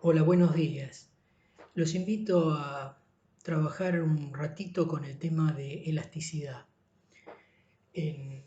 Hola, buenos días. Los invito a trabajar un ratito con el tema de elasticidad en,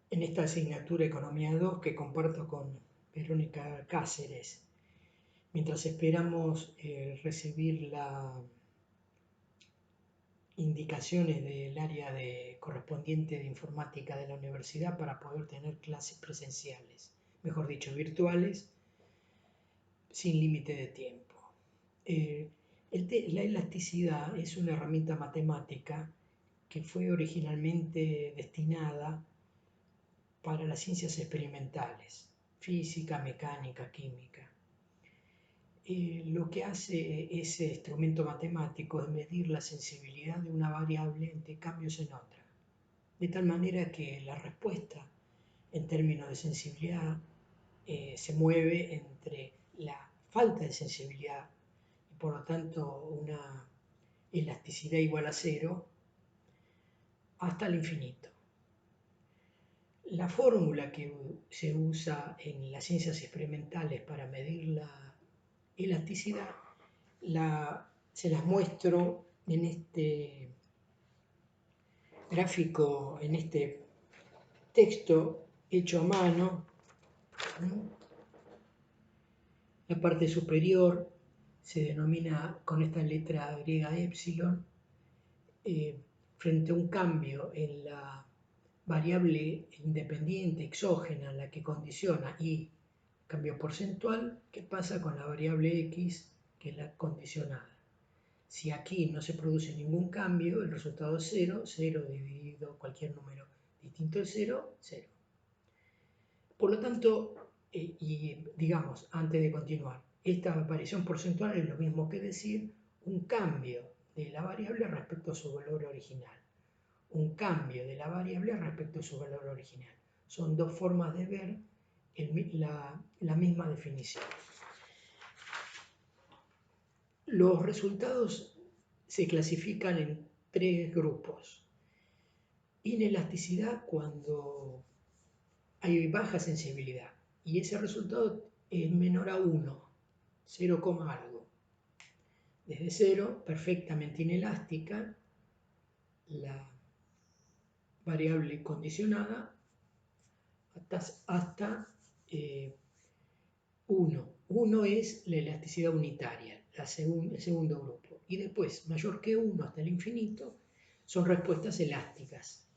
en esta asignatura Economía 2 que comparto con Verónica Cáceres. Mientras esperamos recibir las indicaciones del área correspondiente de informática de la universidad para poder tener clases presenciales, mejor dicho, virtuales, sin límite de tiempo. La elasticidad es una herramienta matemática que fue originalmente destinada para las ciencias experimentales, física, mecánica, química. Lo que hace ese instrumento matemático es medir la sensibilidad de una variable ante cambios en otra, de tal manera que la respuesta en términos de sensibilidad se mueve entre la falta de sensibilidad y por lo tanto una elasticidad igual a cero hasta el infinito. La fórmula que se usa en las ciencias experimentales para medir la elasticidad se las muestro en este gráfico, en este texto hecho a mano. La parte superior se denomina con esta letra griega epsilon, frente a un cambio en la variable independiente exógena, la que condiciona y cambio porcentual, ¿qué pasa con la variable x, que es la condicionada? Si aquí no se produce ningún cambio, el resultado es 0, 0 dividido cualquier número distinto de 0, 0. Por lo tanto, y digamos, antes de continuar, esta aparición porcentual es lo mismo que decir un cambio de la variable respecto a su valor original. Un cambio de la variable respecto a su valor original. Son dos formas de ver la misma definición. Los resultados se clasifican en tres grupos. Inelasticidad cuando hay baja sensibilidad y ese resultado es menor a 1, 0, algo. Desde 0, perfectamente inelástica, la variable condicionada, hasta 1. 1 es la elasticidad unitaria, el segundo grupo. Y después, mayor que 1 hasta el infinito, son respuestas elásticas.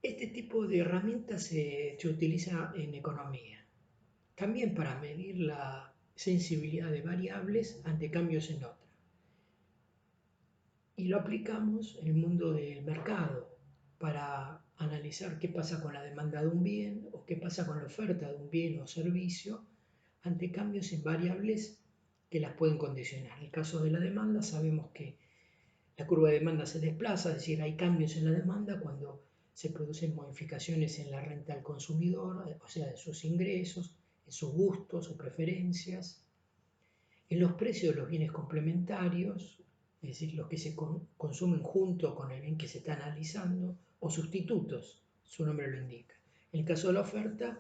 Este tipo de herramientas se utiliza en economía, también para medir la sensibilidad de variables ante cambios en otra. Y lo aplicamos en el mundo del mercado para analizar qué pasa con la demanda de un bien o qué pasa con la oferta de un bien o servicio ante cambios en variables que las pueden condicionar. En el caso de la demanda sabemos que la curva de demanda se desplaza, es decir, hay cambios en la demanda cuando se producen modificaciones en la renta del consumidor, o sea, de sus ingresos, en sus gustos o preferencias, en los precios de los bienes complementarios, es decir, los que se consumen junto con el bien que se está analizando, o sustitutos, su nombre lo indica. En el caso de la oferta,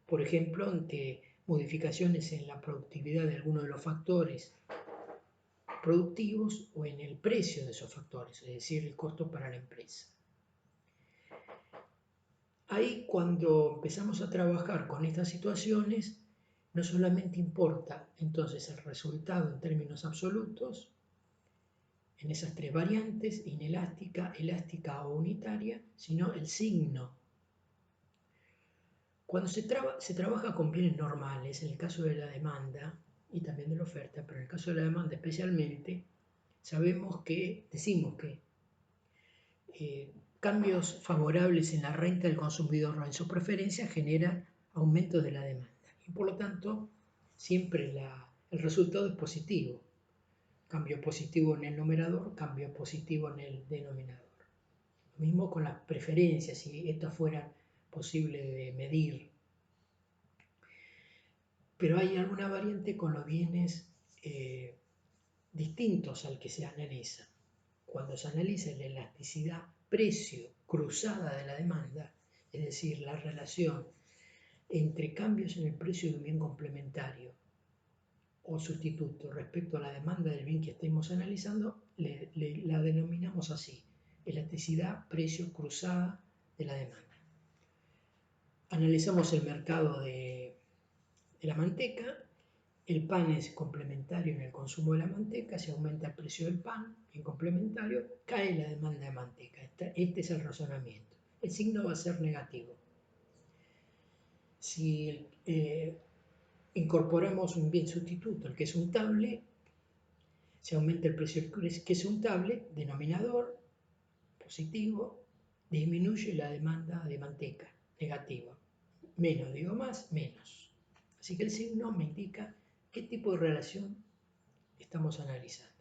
por ejemplo, ante modificaciones en la productividad de alguno de los factores productivos o en el precio de esos factores, es decir, el costo para la empresa. Ahí cuando empezamos a trabajar con estas situaciones, no solamente importa entonces el resultado en términos absolutos, en esas tres variantes, inelástica, elástica o unitaria, sino el signo. Cuando se trabaja con bienes normales, en el caso de la demanda y también de la oferta, pero en el caso de la demanda especialmente, decimos que cambios favorables en la renta del consumidor o en sus preferencias generan aumentos de la demanda. Y por lo tanto, siempre el resultado es positivo. Cambio positivo en el numerador, cambio positivo en el denominador. Lo mismo con las preferencias, si estas fueran posibles de medir. Pero hay alguna variante con los bienes distintos al que se analiza. Cuando se analiza la elasticidad precio cruzada de la demanda, es decir, la relación entre cambios en el precio de un bien complementario o sustituto respecto a la demanda del bien que estemos analizando, la denominamos así: elasticidad precio cruzada de la demanda. Analizamos el mercado de la manteca. El pan es complementario en el consumo de la manteca. Si aumenta el precio del pan en complementario, cae la demanda de manteca. Este es el razonamiento. El signo va a ser negativo. Si incorporamos un bien sustituto, el que es untable, si aumenta el precio del que es untable, denominador positivo, disminuye la demanda de manteca, negativa. Menos, digo más, menos. Así que el signo me indica qué tipo de relación estamos analizando.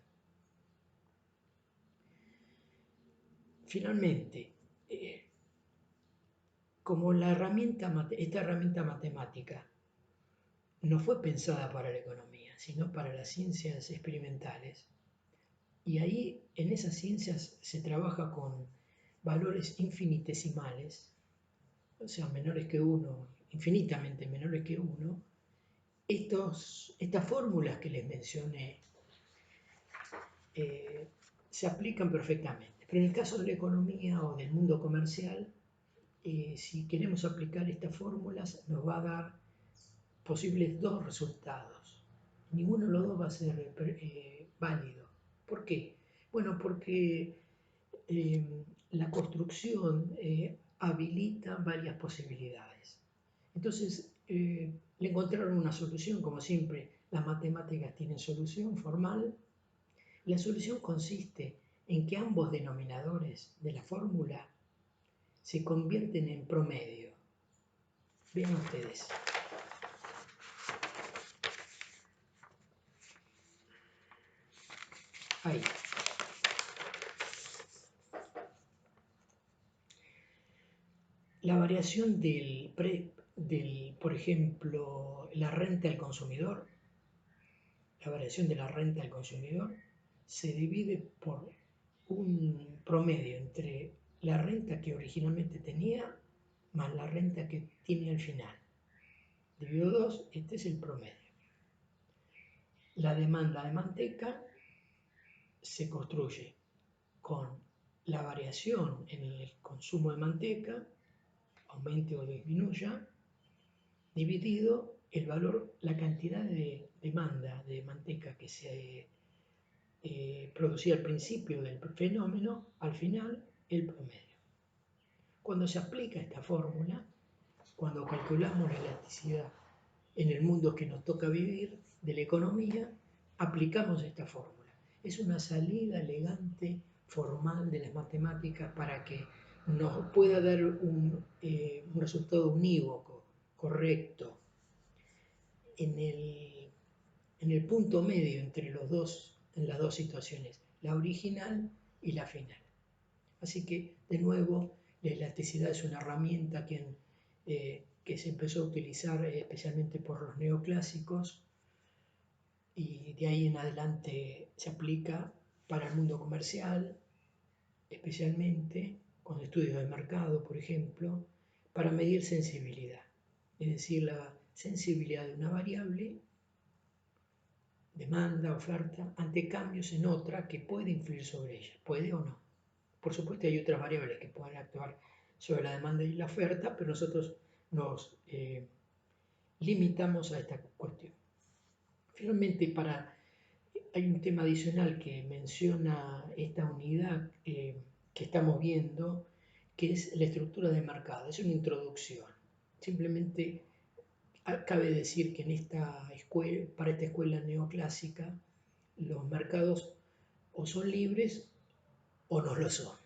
Finalmente, como esta herramienta matemática no fue pensada para la economía, sino para las ciencias experimentales, y ahí en esas ciencias se trabaja con valores infinitesimales, o sea, menores que 1, infinitamente menores que 1, estas fórmulas que les mencioné se aplican perfectamente. Pero en el caso de la economía o del mundo comercial, si queremos aplicar estas fórmulas, nos va a dar posibles dos resultados. Ninguno de los dos va a ser válido. ¿Por qué? Bueno, porque la construcción habilita varias posibilidades. Entonces, le encontraron una solución, como siempre, las matemáticas tienen solución formal. La solución consiste en que ambos denominadores de la fórmula se convierten en promedio. Vean ustedes. Ahí. La variación por ejemplo, la renta al consumidor, la variación de la renta al consumidor se divide por un promedio entre la renta que originalmente tenía más la renta que tiene al final. Dividido 2, este es el promedio. La demanda de manteca se construye con la variación en el consumo de manteca, aumente o disminuya, dividido el valor, la cantidad de demanda de manteca que se producía al principio del fenómeno, al final el promedio. Cuando se aplica esta fórmula, cuando calculamos la elasticidad en el mundo que nos toca vivir de la economía, aplicamos esta fórmula. Es una salida elegante, formal de las matemáticas para que nos pueda dar un resultado unívoco, correcto, en el punto medio entre en las dos situaciones, la original y la final. Así que, de nuevo, la elasticidad es una herramienta que se empezó a utilizar especialmente por los neoclásicos, y de ahí en adelante se aplica para el mundo comercial, especialmente con estudios de mercado, por ejemplo, para medir sensibilidad, es decir, la sensibilidad de una variable, demanda, oferta, ante cambios en otra que puede influir sobre ella, puede o no. Por supuesto hay otras variables que pueden actuar sobre la demanda y la oferta, pero nosotros nos limitamos a esta cuestión. Finalmente, hay un tema adicional que menciona esta unidad que estamos viendo, que es la estructura de mercado. Es una introducción. Simplemente cabe decir que para esta escuela neoclásica, los mercados o son libres o no lo son.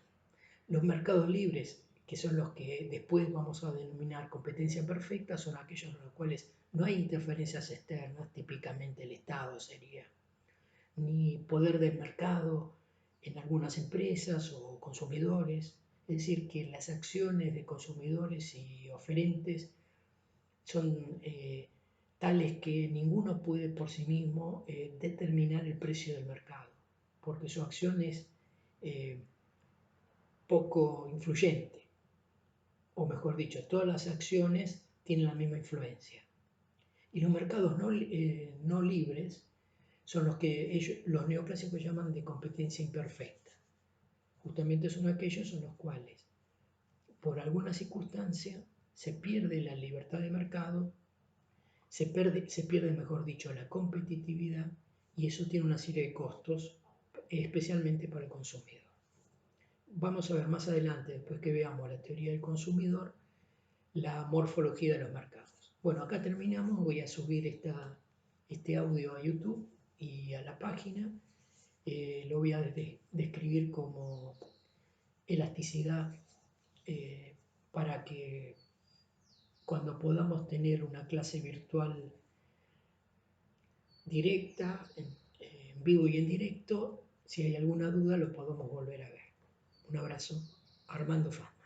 Los mercados libres, que son los que después vamos a denominar competencia perfecta, son aquellos en los cuales no hay interferencias externas, típicamente el Estado sería, ni poder de mercado en algunas empresas o consumidores. Es decir, que las acciones de consumidores y oferentes son tales que ninguno puede por sí mismo determinar el precio del mercado, porque su acción es poco influyente, o mejor dicho, todas las acciones tienen la misma influencia. Y los mercados no libres son los que los neoclásicos llaman de competencia imperfecta. Justamente son aquellos en los cuales, por alguna circunstancia, se pierde la libertad de mercado, se pierde, mejor dicho, la competitividad, y eso tiene una serie de costos, especialmente para el consumidor. Vamos a ver más adelante, después que veamos la teoría del consumidor, la morfología de los mercados. Bueno, acá terminamos. Voy a subir este audio a YouTube y a la página. Lo voy a describir como elasticidad, para que cuando podamos tener una clase virtual directa, en vivo y en directo, si hay alguna duda lo podamos volver a ver. Un abrazo, Armando Fan.